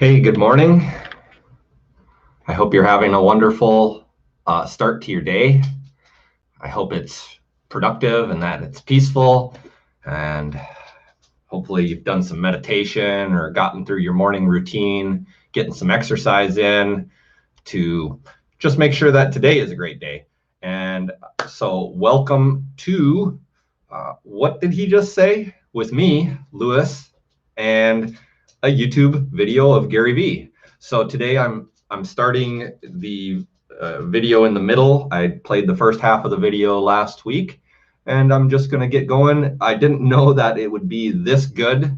Hey, good morning. I hope you're having a wonderful start to your day. I hope it's productive and that it's peaceful, and hopefully you've done some meditation or gotten through your morning routine, getting some exercise in to just make sure that today is a great day. And so welcome to What Did He Just Say? With me, Lewis, and a YouTube video of Gary Vee. So today I'm starting the video in the middle. I played the first half of the video last week, and I'm just going to get going. I didn't know that it would be this good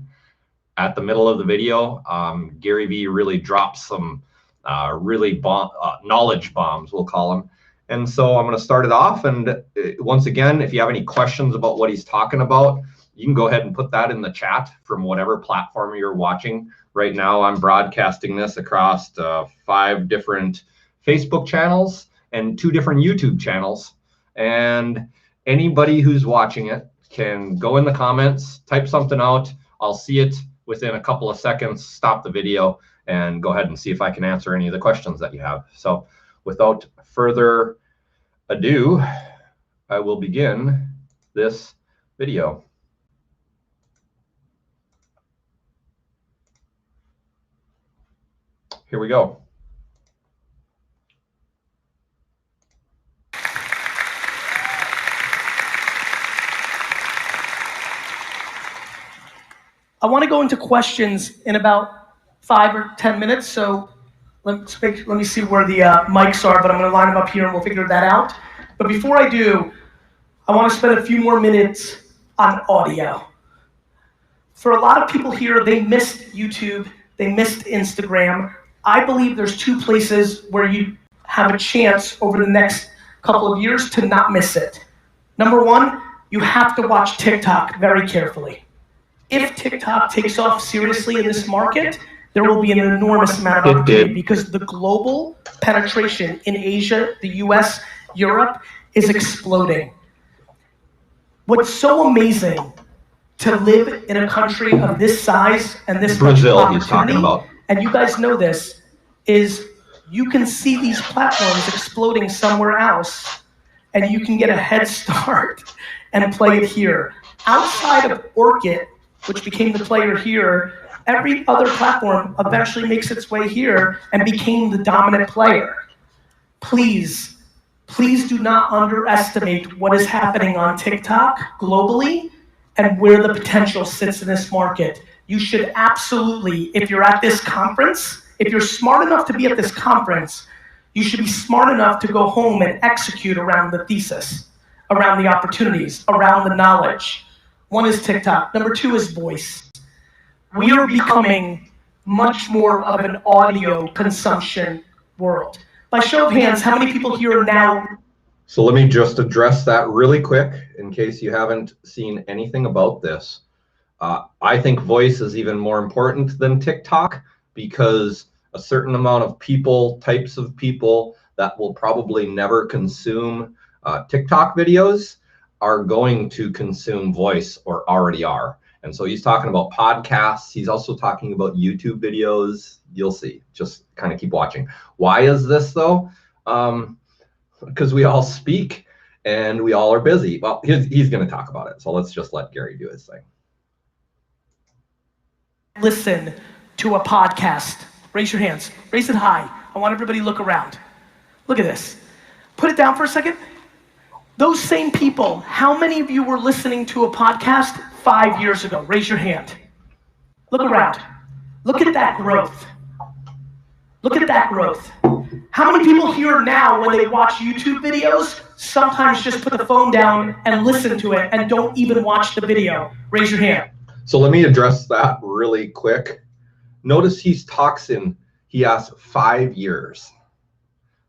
at the middle of the video. Gary Vee really drops some really knowledge bombs, we'll call them. And so I'm going to start it off. And once again, if you have any questions about what he's talking about, you can go ahead and put that in the chat from whatever platform you're watching. Right now, I'm broadcasting this across 5 different Facebook channels and 2 different YouTube channels. And anybody who's watching it can go in the comments, type something out. I'll see it within a couple of seconds, stop the video, and go ahead and see if I can answer any of the questions that you have. So without further ado, I will begin this video. Here we go. I want to go into questions in about 5 or 10 minutes, so let me see where the mics are, but I'm going to line them up here and we'll figure that out. But before I do, I want to spend a few more minutes on audio. For a lot of people here, they missed YouTube, they missed Instagram. I believe there's 2 places where you have a chance over the next couple of years to not miss it. Number 1, you have to watch TikTok very carefully. If TikTok takes off seriously in this market, there will be an enormous amount of opportunity because the global penetration in Asia, the US, Europe is exploding. What's so amazing to live in a country of this size and this Brazil, much he's talking about. And you guys know this, is you can see these platforms exploding somewhere else and you can get a head start and play it here. Outside of Orchid, which became the player here, every other platform eventually makes its way here and became the dominant player. Please do not underestimate what is happening on TikTok globally and where the potential sits in this market. You should absolutely, if you're at this conference, if you're smart enough to be at this conference, you should be smart enough to go home and execute around the thesis, around the opportunities, around the knowledge. 1 is TikTok. Number 2 is voice. We are becoming much more of an audio consumption world. By show of hands, how many people here now? So let me just address that really quick in case you haven't seen anything about this. I think voice is even more important than TikTok because a certain amount of people, types of people that will probably never consume TikTok videos are going to consume voice or already are. And so he's talking about podcasts. He's also talking about YouTube videos. You'll see. Just kind of keep watching. Why is this though? Because we all speak and we all are busy. Well, he's going to talk about it. So let's just let Gary do his thing. Listen to a podcast. Raise your hands. Raise it high. I want everybody to look around. Look at this. Put it down for a second. Those same people, how many of you were listening to a podcast 5 years ago? Raise your hand. Look around. Look at that growth. Look at that growth. How many people here now, when they watch YouTube videos, sometimes just put the phone down and listen to it and don't even watch the video? Raise your hand. So let me address that really quick. Notice he asked 5 years.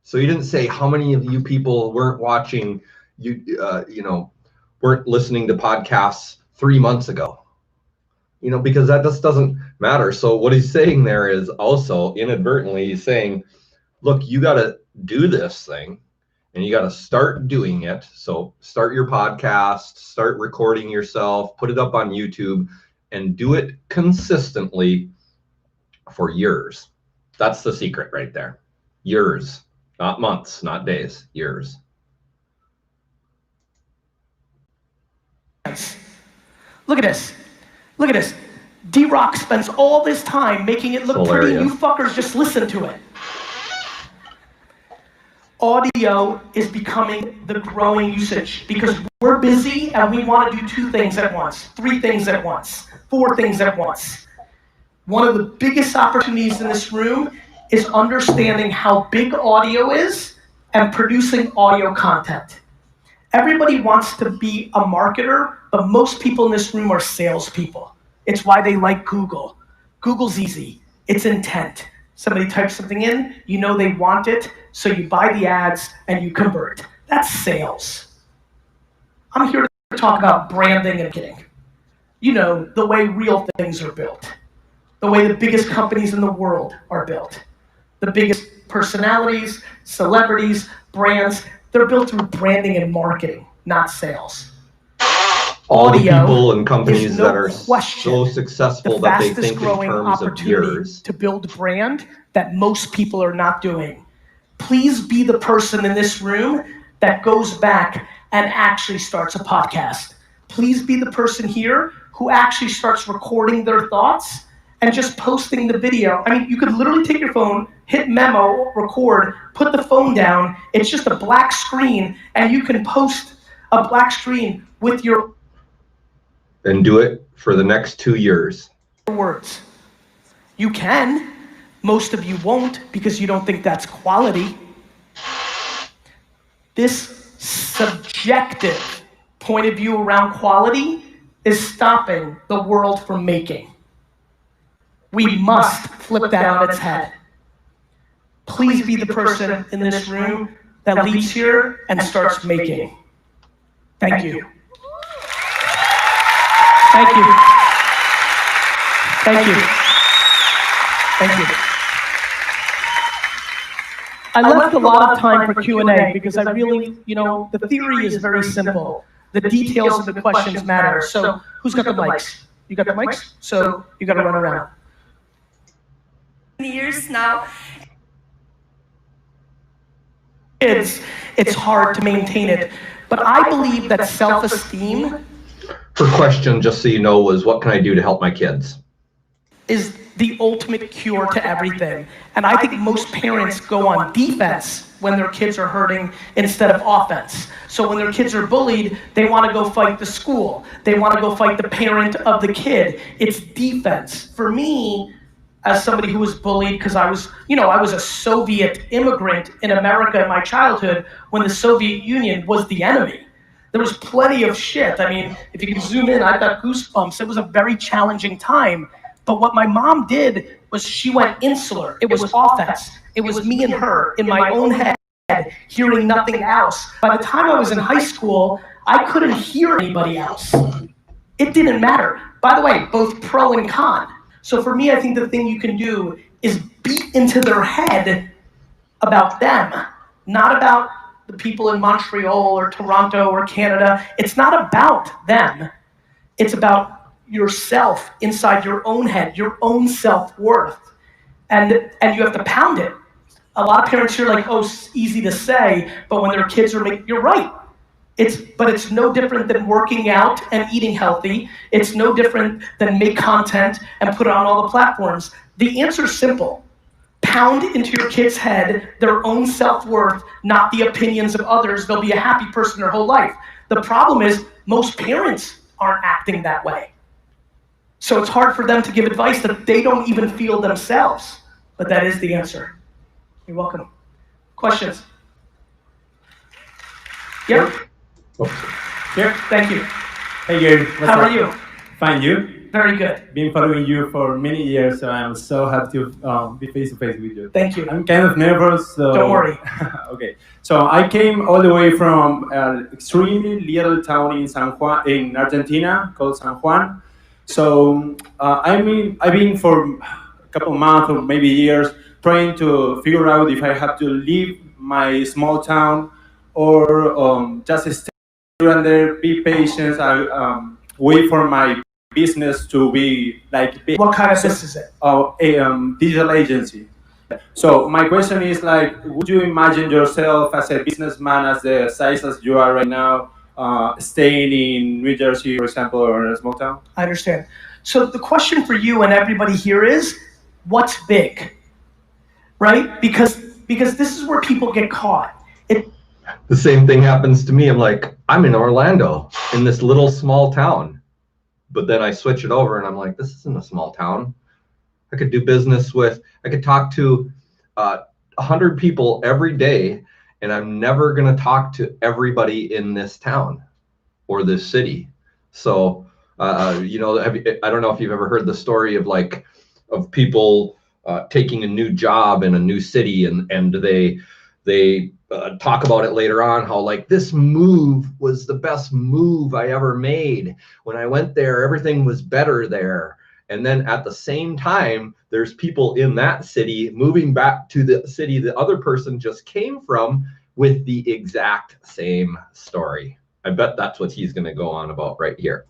So he didn't say how many of you people weren't watching, weren't listening to podcasts 3 months ago. Because that just doesn't matter. So what he's saying there is also inadvertently, he's saying, look, you got to do this thing and you got to start doing it. So start your podcast, start recording yourself, put it up on YouTube and do it consistently for years. That's the secret right there. Years, not months, not days, years. Look at this. Look at this. D-Rock spends all this time making it look pretty, and you fuckers just listen to it. Audio is becoming the growing usage because we're busy and we want to do 2 things at once, 3 things at once, 4 things at once. One of the biggest opportunities in this room is understanding how big audio is and producing audio content. Everybody wants to be a marketer, but most people in this room are salespeople. It's why they like Google. Google's easy. It's intent. Somebody types something in, you know they want it, so you buy the ads and you convert. That's sales. I'm here to talk about branding and marketing. You know, the way real things are built. The way the biggest companies in the world are built. The biggest personalities, celebrities, brands, they're built through branding and marketing, not sales. All the people and companies that are so successful that they think in terms of years. To build brand that most people are not doing. Please be the person in this room that goes back and actually starts a podcast. Please be the person here who actually starts recording their thoughts and just posting the video. I mean, you could literally take your phone, hit memo, record, put the phone down. It's just a black screen, and you can post a black screen with your and do it for the next 2 years. Words. You can. Most of you won't because you don't think that's quality. This subjective point of view around quality is stopping the world from making. We must flip that on its head. Please be the person in this room that leaves here and starts making. Thank you. Thank you. Thank you. Thank you. I left a lot of time for Q&A because I really, you know, the theory is very simple. The details of the questions matter. So who's got the mics? You got the mics? So you got to run around. Years now. It's hard to maintain it. But I believe that self-esteem, her question, just so you know, was what can I do to help my kids? Is the ultimate cure to everything. And I think most parents go on defense when their kids are hurting instead of offense. So when their kids are bullied, they want to go fight the school. They want to go fight the parent of the kid. It's defense. For me, as somebody who was bullied, because I was a Soviet immigrant in America in my childhood when the Soviet Union was the enemy. There was plenty of shit. I mean, if you can zoom in, I've got goosebumps. It was a very challenging time. But what my mom did was she went insular. It was offense. It was me and her in my own head, hearing nothing else. By the time I was in high school, I couldn't hear anybody else. It didn't matter. By the way, both pro and con. So for me, I think the thing you can do is beat into their head about them, not about the people in Montreal or Toronto or Canada. It's not about them. It's about yourself inside your own head, your own self-worth. And you have to pound it. A lot of parents here are like, oh, it's easy to say, but when their kids are you're right. But it's no different than working out and eating healthy. It's no different than make content and put it on all the platforms. The answer is simple. Pound into your kid's head their own self-worth, not the opinions of others. They'll be a happy person their whole life. The problem is most parents aren't acting that way. So it's hard for them to give advice that they don't even feel themselves. But that is the answer. You're welcome. Questions? Yep. Here. Thank you. Hey Gary. How are you? Fine, you? Very good. Been following you for many years, so I'm so happy to be face to face with you. Thank you. I'm kind of nervous, so don't worry. Okay. So I came all the way from an extremely little town in San Juan, in Argentina, called San Juan. So I've been for a couple months or maybe years trying to figure out if I have to leave my small town or just stay around there, be patient, wait for my business to be like big. What kind of business is it? A digital agency. So my question is like, would you imagine yourself as a businessman as the size as you are right now, staying in New Jersey, for example, or in a small town? I understand. So the question for you and everybody here is, what's big? Right? Because this is where people get caught. The same thing happens to me. I'm like, I'm in Orlando, in this little small town. But then I switch it over and I'm like, this isn't a small town. I could do business with, I could talk to 100 people every day, and I'm never going to talk to everybody in this town or this city. So, you know, I don't know if you've ever heard the story of like, of people taking a new job in a new city, and they talk about it later on, how like this move was the best move I ever made. When I went there, everything was better there. And then at the same time, there's people in that city moving back to the city the other person just came from with the exact same story. I bet that's what he's going to go on about right here.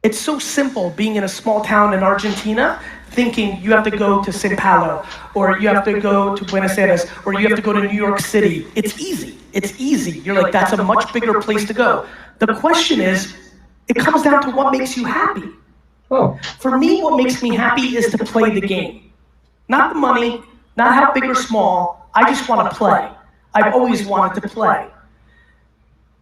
It's so simple being in a small town in Argentina, thinking you have to go to Sao Paulo, or you have to go to Buenos Aires, or you have to go to New York City. It's easy. It's easy. You're like, that's a much bigger place to go. The question is, it comes down to what makes you happy. Oh. For me, what makes me happy is to play the game. Not the money, not how big or small. I just want to play. I've always wanted to play.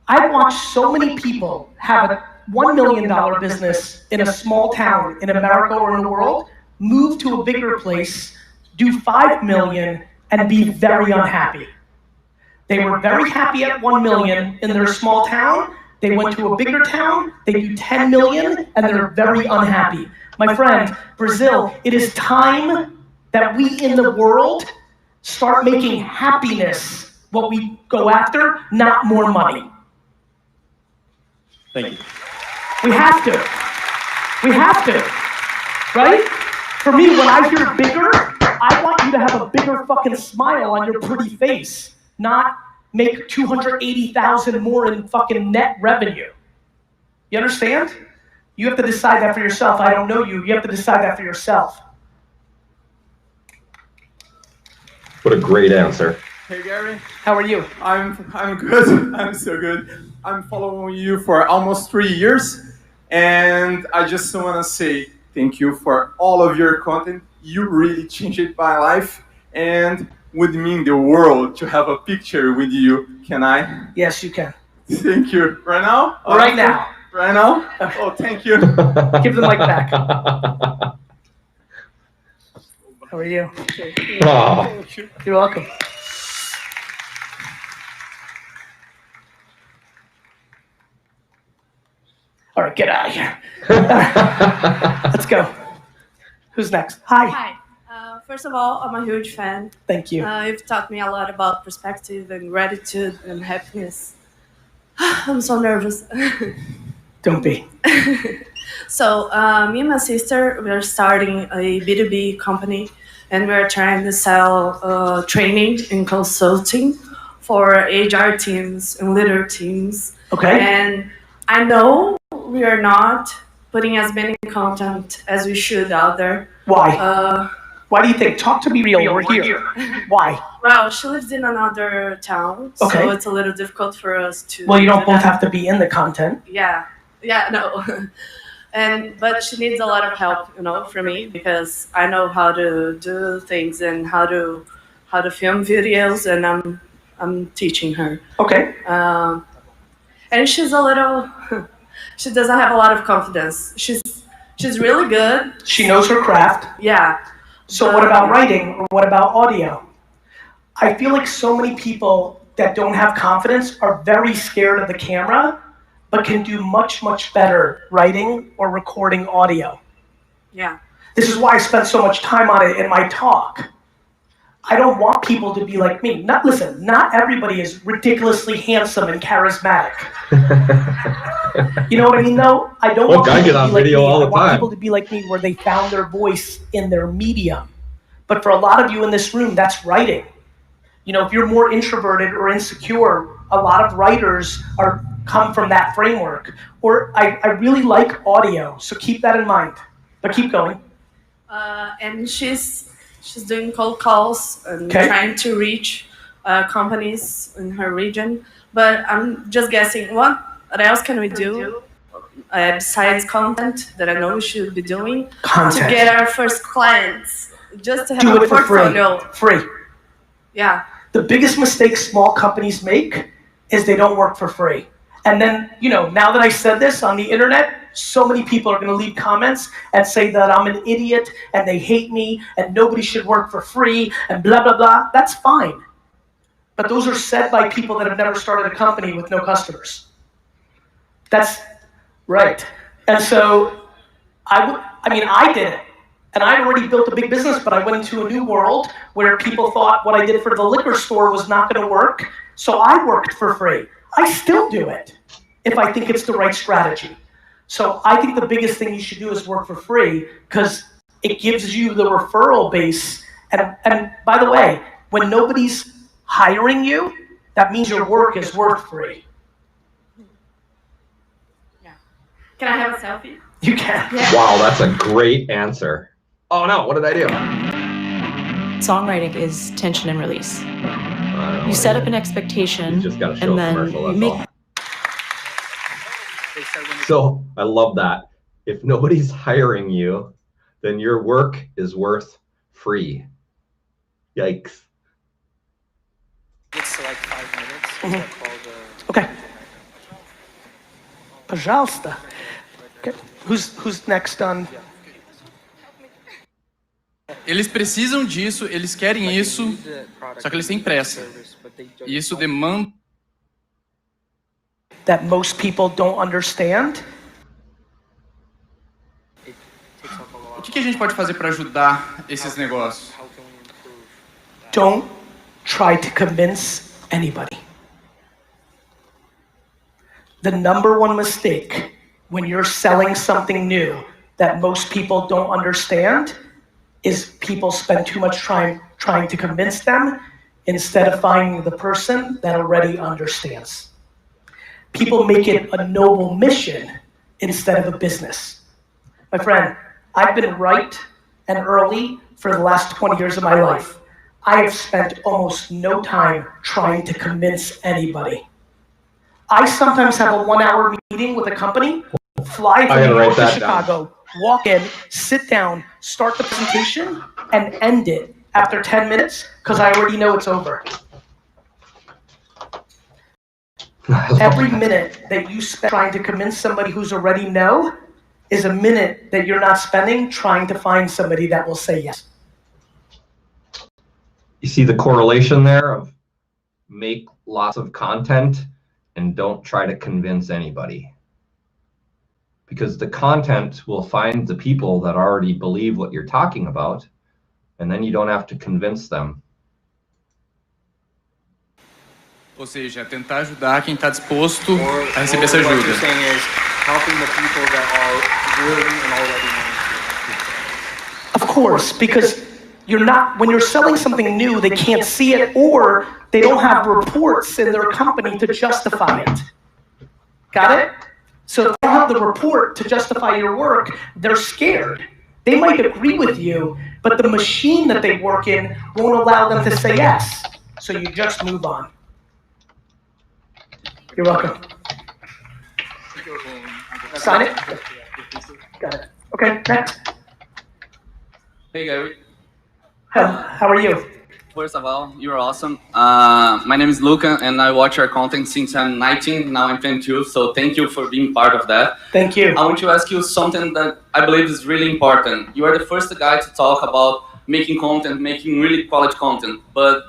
I've watched so many people have a $1 million business in a small town in America or in the world, move to a bigger place, do 5 million, and be very unhappy. They were very happy at 1 million in their small town. They went to a bigger town, they do 10 million, and they're very unhappy. My friend, Brazil, it is time that we in the world start making happiness what we go after, not more money. Thank you. We have to. We have to. Right? For me, when I hear bigger, I want you to have a bigger fucking smile on your pretty face, not make 280,000 more in fucking net revenue. You understand? You have to decide that for yourself. I don't know you. You have to decide that for yourself. What a great answer. Hey Gary. How are you? I'm good. I'm so good. I'm following you for almost 3 years, and I just want to say thank you for all of your content. You really changed my life, and would mean the world to have a picture with you. Can I? Yes, you can. Thank you. Right now? Right now. Right now? Oh, thank you. Give the mic back. How are you? Oh. You're welcome. All right, get out of here. Let's go. Who's next? Hi. Hi. First of all, I'm a huge fan. Thank you. You've taught me a lot about perspective and gratitude and happiness. I'm so nervous. Don't be. So, me and my sister, we're starting a B2B company, and we're trying to sell training and consulting for HR teams and leader teams. Okay. And I know we are not putting as many content as we should out there. Why? Why do you think? Talk to me real. We're here. Why? Well, she lives in another town, Okay. so it's a little difficult for us to. Well, you don't do both that. have to be in the content. Yeah, no, but she needs a lot of help, from me, because I know how to do things and how to film videos, and I'm teaching her. Okay. And she's a little. She doesn't have a lot of confidence. She's really good. She knows her craft. Yeah. So what about writing, or what about audio? I feel like so many people that don't have confidence are very scared of the camera, but can do much, much better writing or recording audio. Yeah. This is why I spent so much time on it in my talk. I don't want people to be like me. Not everybody is ridiculously handsome and charismatic. You know what I mean, though? I don't want people to be like me. I want people to be like me, where they found their voice in their medium. But for a lot of you in this room, that's writing. If you're more introverted or insecure, a lot of writers are come from that framework. Or I really like audio, so keep that in mind. But keep going. And she's doing cold calls and trying to reach companies in her region. But I'm just guessing, what else can we do besides content that I know we should be doing to get our first clients? Just to have a portfolio. Free. Yeah. The biggest mistake small companies make is they don't work for free. And then, now that I said this on the internet, so many people are going to leave comments and say that I'm an idiot and they hate me and nobody should work for free and blah, blah, blah. That's fine. But those are said by people that have never started a company with no customers. That's right. And so I did it. And I'd already built a big business, but I went into a new world where people thought what I did for the liquor store was not going to work. So I worked for free. I still do it if I think it's the right strategy. So I think the biggest thing you should do is work for free because it gives you the referral base. And by the way, when nobody's hiring you, that means your work is worth free. Yeah. Can I have a selfie? You can. Yeah. Wow, that's a great answer. Oh no, what did I do? Songwriting is tension and release. You set up an expectation, just gotta show and then commercial, you make. all. So I love that. If nobody's hiring you, then your work is worth free. Yikes. It's like 5 minutes. Okay. Пожалуйста. Okay. Who's next on? Eles precisam disso, eles querem isso, só que eles têm pressa. E isso demanda. That most people don't understand. O que a gente pode fazer para ajudar esses negócios? Don't try to convince anybody. The number one mistake when you're selling something new that most people don't understand is people spend too much time trying to convince them instead of finding the person that already understands. People make it a noble mission instead of a business. My friend, I've been right and early for the last 20 years of my life. I have spent almost no time trying to convince anybody. I sometimes have a 1-hour meeting with a company, fly from New York to Chicago, walk in, sit down, start the presentation, and end it after 10 minutes because I already know it's over. Every minute that you spend trying to convince somebody who's already no is a minute that you're not spending trying to find somebody that will say yes. You see the correlation there of make lots of content and don't try to convince anybody. Because the content will find the people that already believe what you're talking about, and then you don't have to convince them. Ou seja, tentar ajudar quem está disposto a receber essa ajuda. What you're saying is helping the people that are willing and already know. Of course, because you're not, when you're selling something new, they can't see it or they don't have reports in their company to justify it. Got it? So if they don't have the report to justify your work, they're scared. They might agree with you, but the machine that they work in won't allow them to say yes. So you just move on. You're welcome. Sign it? Got it. Okay, next. Hey Gary. How are you? First of all, you're awesome. My name is Luca and I watch your content since I'm 19, now I'm 22, so thank you for being part of that. Thank you. I want to ask you something that I believe is really important. You are the first guy to talk about making content, making really quality content, but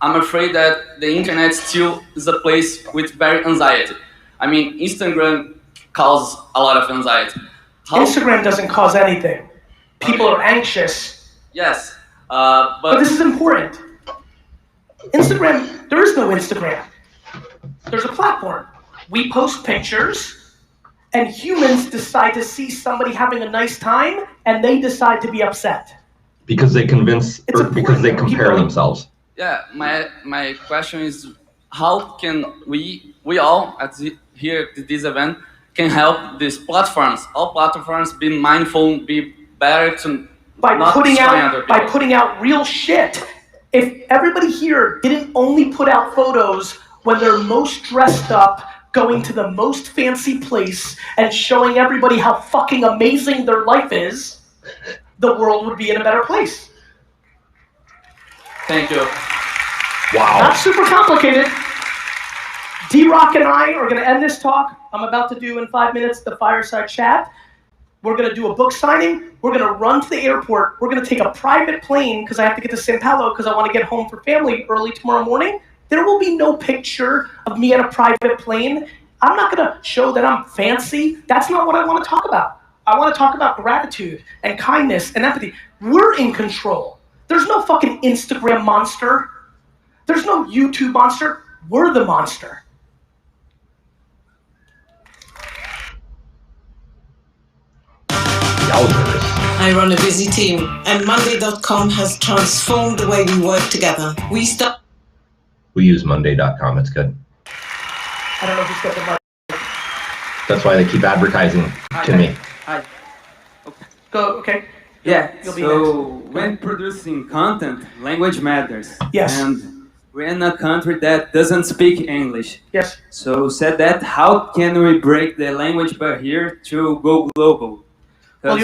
I'm afraid that the internet still is a place with very anxiety. I mean, Instagram causes a lot of anxiety. Instagram doesn't cause anything. People are anxious. Yes, but this is important. Instagram, there is no Instagram. There's a platform. We post pictures, and humans decide to see somebody having a nice time, and they decide to be upset. Because they convince, or because they compare themselves. Yeah, my question is, how can we all here at this event can help these platforms, all platforms, be mindful, be better to not destroy other people. By putting out real shit. If everybody here didn't only put out photos when they're most dressed up, going to the most fancy place, and showing everybody how fucking amazing their life is, the world would be in a better place. Thank you. Wow. Not super complicated. D-Rock and I are gonna end this talk. I'm about to do in 5 minutes the fireside chat. We're gonna do a book signing. We're gonna run to the airport. We're gonna take a private plane because I have to get to Sao Paulo because I want to get home for family early tomorrow morning. There will be no picture of me on a private plane. I'm not gonna show that I'm fancy. That's not what I want to talk about. I want to talk about gratitude and kindness and empathy. We're in control. There's no fucking Instagram monster. There's no YouTube monster. We're the monster. I run a busy team, and Monday.com has transformed the way we work together. We use Monday.com. It's good. I don't know who's got the mic. That's why they keep advertising to me. Hi. Go, okay. Yeah, You'll be so when producing content, language matters. Yes. And we're in a country that doesn't speak English. Yes. So said that, how can we break the language barrier to go global? Well,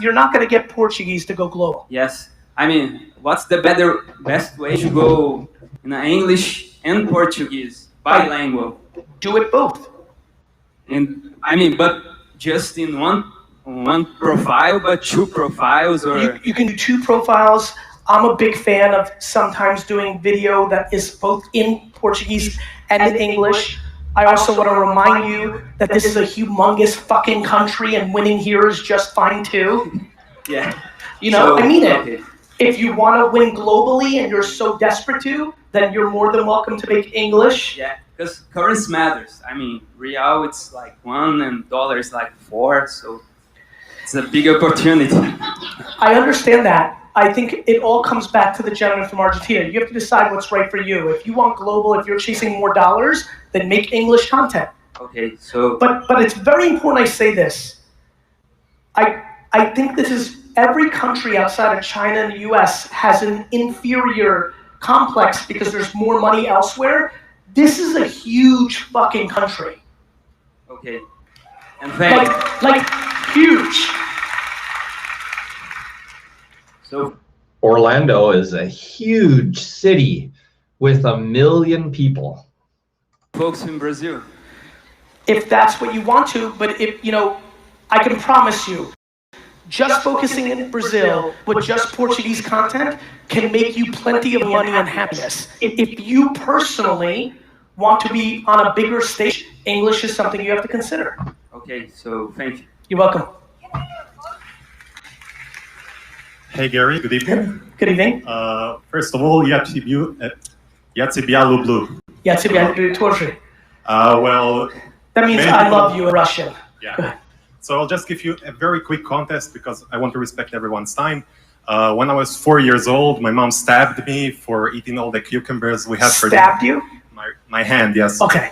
you're not going to get Portuguese to go global. Yes. I mean, what's the best way to go in English and Portuguese, bilingual? Do it both. And I mean, but just in one profile, but two profiles, or you can do two profiles. I'm a big fan of sometimes doing video that is both in Portuguese and in English. I also want to remind you that this is a humongous fucking country and winning here is just fine too. Yeah. You know, So, I mean it. okay. If you want to win globally and you're so desperate to, then you're more than welcome to make English. Yeah, because currency matters. I mean, real it's like 1 and dollar is like 4, so it's a big opportunity. I understand that. I think it all comes back to the gentleman from Argentina. You have to decide what's right for you. If you want global, if you're chasing more dollars, then make English content. Okay, so But it's very important I say this. I think this is every country outside of China and the US has an inferior complex because there's more money elsewhere. This is a huge fucking country. okay, and thank you. Like huge. So Orlando is a huge city with 1 million people. folks in Brazil. If that's what you want to, but if, you know, I can promise you, just focusing in Brazil with just Portuguese content can make you plenty of money and happiness. If you personally want to be on a bigger stage, English is something you have to consider. Okay, so thank you. You're welcome. Hey Gary, good evening. Good evening. First of all, Yatsibialu Blue. Well, That means I love you in Russian. yeah. So I'll just give you a very quick context because I want to respect everyone's time. When I was 4 years old, my mom stabbed me for eating all the cucumbers we had for dinner. Stabbed you? My hand, yes. Okay.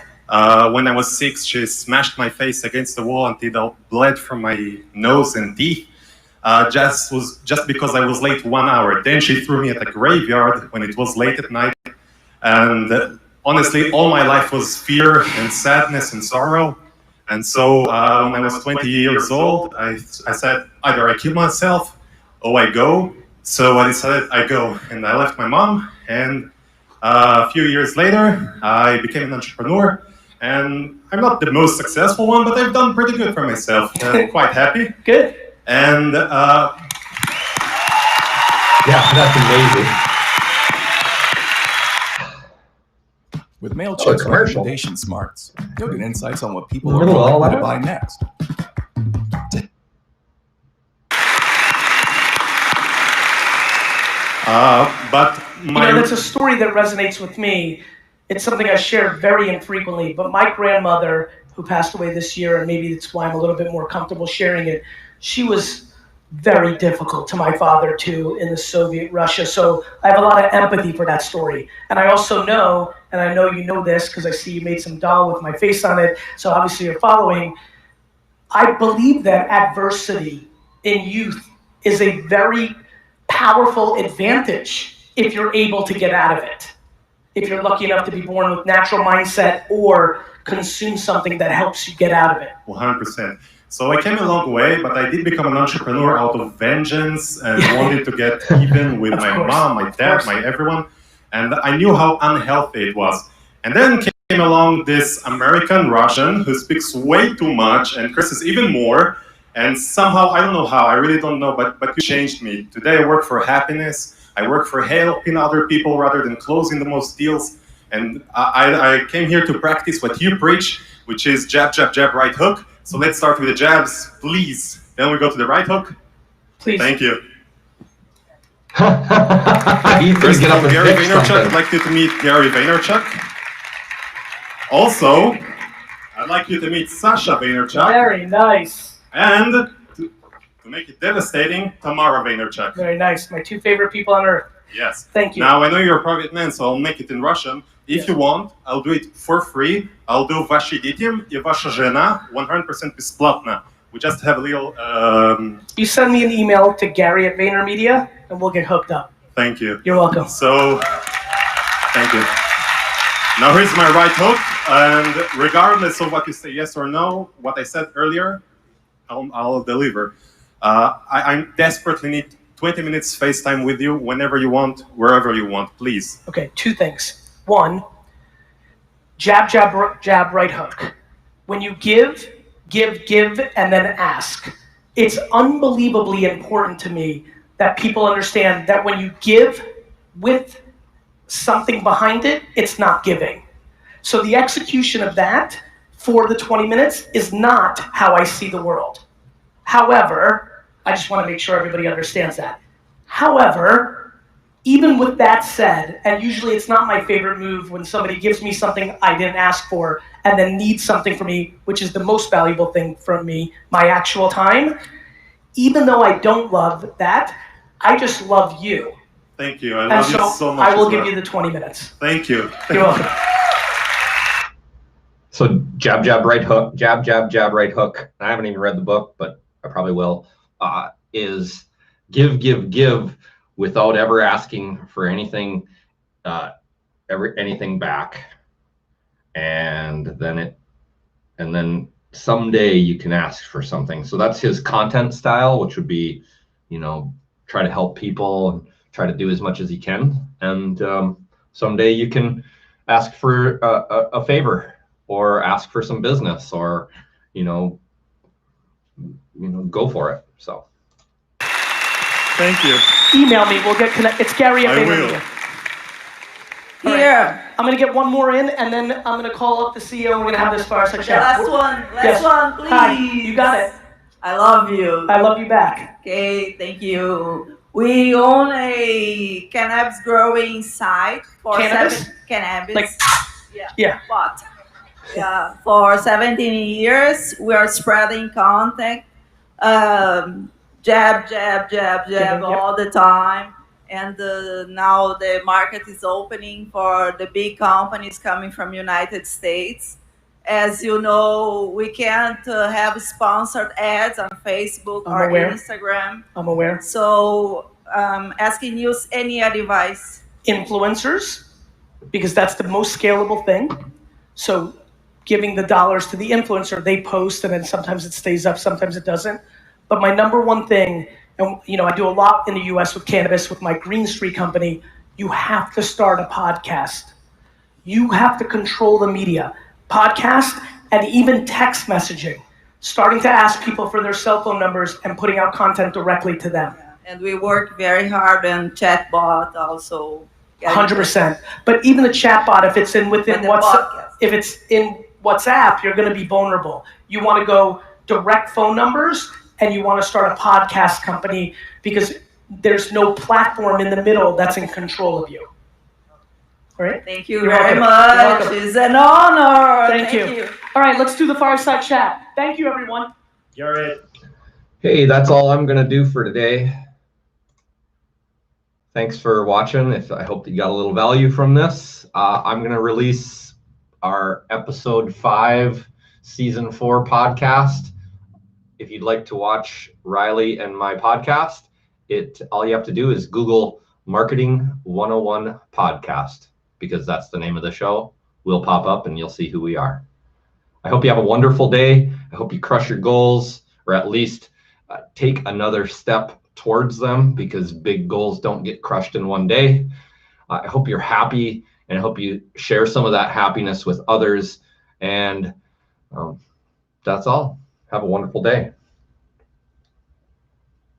When I was 6, she smashed my face against the wall until it bled from my nose and teeth. Just because I was late 1 hour. Then she threw me at a graveyard when it was late at night. And honestly, all my life was fear and sadness and sorrow. And so when I was 20 years old, I said, either I kill myself or I go. So I decided I go. And I left my mom. And a few years later, I became an entrepreneur. And I'm not the most successful one, but I've done pretty good for myself. Quite happy. Good. And Yeah, that's amazing. With MailChimp's commercial. recommendation smarts, you'll get insights on what people are Little more likely to all buy next. but my that's a story that resonates with me. It's something I share very infrequently, but my grandmother, who passed away this year, and maybe that's why I'm a little bit more comfortable sharing it, she was very difficult to my father too in the Soviet Russia. So I have a lot of empathy for that story. And I also know, and I know you know this because I see you made some doll with my face on it, so obviously you're following. I believe that adversity in youth is a very powerful advantage if you're able to get out of it. If you're lucky enough to be born with natural mindset or consume something that helps you get out of it. 100%. So I came a long way, but I did become an entrepreneur out of vengeance and wanted to get even with my mom, my dad, my everyone. And I knew how unhealthy it was. And then came along this American Russian who speaks way too much and curses even more. And somehow, I don't know how, I really don't know, but you changed me. Today I work for happiness. I work for helping other people rather than closing the most deals. And I came here to practice what you preach, which is jab, jab, jab, right hook. So let's start with the jabs, please. Then we go to the right hook. Please. Thank you. He's First get of up all, and Gary fix Vaynerchuk. something. I'd like you to meet Gary Vaynerchuk. Also, I'd like you to meet Sasha Vaynerchuk. Very nice. And to make it devastating, Tamara Vaynerchuk. Very nice. My two favorite people on earth. Yes. Thank you. Now, I know you're a private man, so I'll make it in Russian. If you want, I'll do it for free. I'll do ваши детям и ваша жена 100% бесплатно. We just have a little... You send me an email to Gary at VaynerMedia, and we'll get hooked up. Thank you. You're welcome. So, thank you. Now here's my right hook, and regardless of what you say yes or no, what I said earlier, I'll deliver. I desperately need 20 minutes FaceTime with you whenever you want, wherever you want, please. Okay, two things. One, jab, jab, jab, right hook. When you give, and then ask. It's unbelievably important to me that people understand that when you give with something behind it, it's not giving. So the execution of that for the 20 minutes is not how I see the world. However, I just want to make sure everybody understands that. However, even with that said, and usually it's not my favorite move when somebody gives me something I didn't ask for and then needs something from me, which is the most valuable thing from me, my actual time. Even though I don't love that, I just love you. Thank you. I love you so much. I will give you the 20 minutes. Thank you. You're welcome. So jab, jab, right hook, jab, jab, jab, right hook. I haven't even read the book, but I probably will. Is give without ever asking for anything, anything back, and then someday you can ask for something. So that's his content style, which would be, try to help people and try to do as much as he can, and someday you can ask for a favor or ask for some business or go for it. So thank you. Email me, we'll get connected. It's Gary at VaynerMedia. Here. I'm going to get one more in, and then I'm going to call up the CEO, and we're going to have this fireside chat. Last one, please. Hi, you got it. I love you. I love you back. Okay, thank you. We own a cannabis growing site for cannabis. Like, yeah. What? Yeah, for 17 years, we are spreading content, jab, all the time. And now the market is opening for the big companies coming from United States. As you know, we can't have sponsored ads on Facebook or Instagram. I'm aware. So asking you any advice. Influencers, because that's the most scalable thing. So giving the dollars to the influencer, they post, and then sometimes it stays up, sometimes it doesn't. But my number one thing, and I do a lot in the US with cannabis with my Green Street company, you have to start a podcast. You have to control the media. Podcast and even text messaging. Starting to ask people for their cell phone numbers and putting out content directly to them. And we work very hard on chatbot also. 100%. But even the chatbot, if it's in WhatsApp, you're going to be vulnerable. You want to go direct phone numbers, and you want to start a podcast company because there's no platform in the middle that's in control of you. All right? Thank you very much. It's an honor. Thank you. All right, let's do the fireside chat. Thank you, everyone. Garrett. Hey, that's all I'm going to do for today. Thanks for watching. I hope that you got a little value from this. I'm going to release our episode 5, season 4 podcast. If you'd like to watch Riley and my podcast, all you have to do is Google Marketing 101 Podcast, because that's the name of the show. We'll pop up and you'll see who we are. I hope you have a wonderful day. I hope you crush your goals, or at least take another step towards them, because big goals don't get crushed in one day. I hope you're happy, and I hope you share some of that happiness with others. And that's all. Have a wonderful day.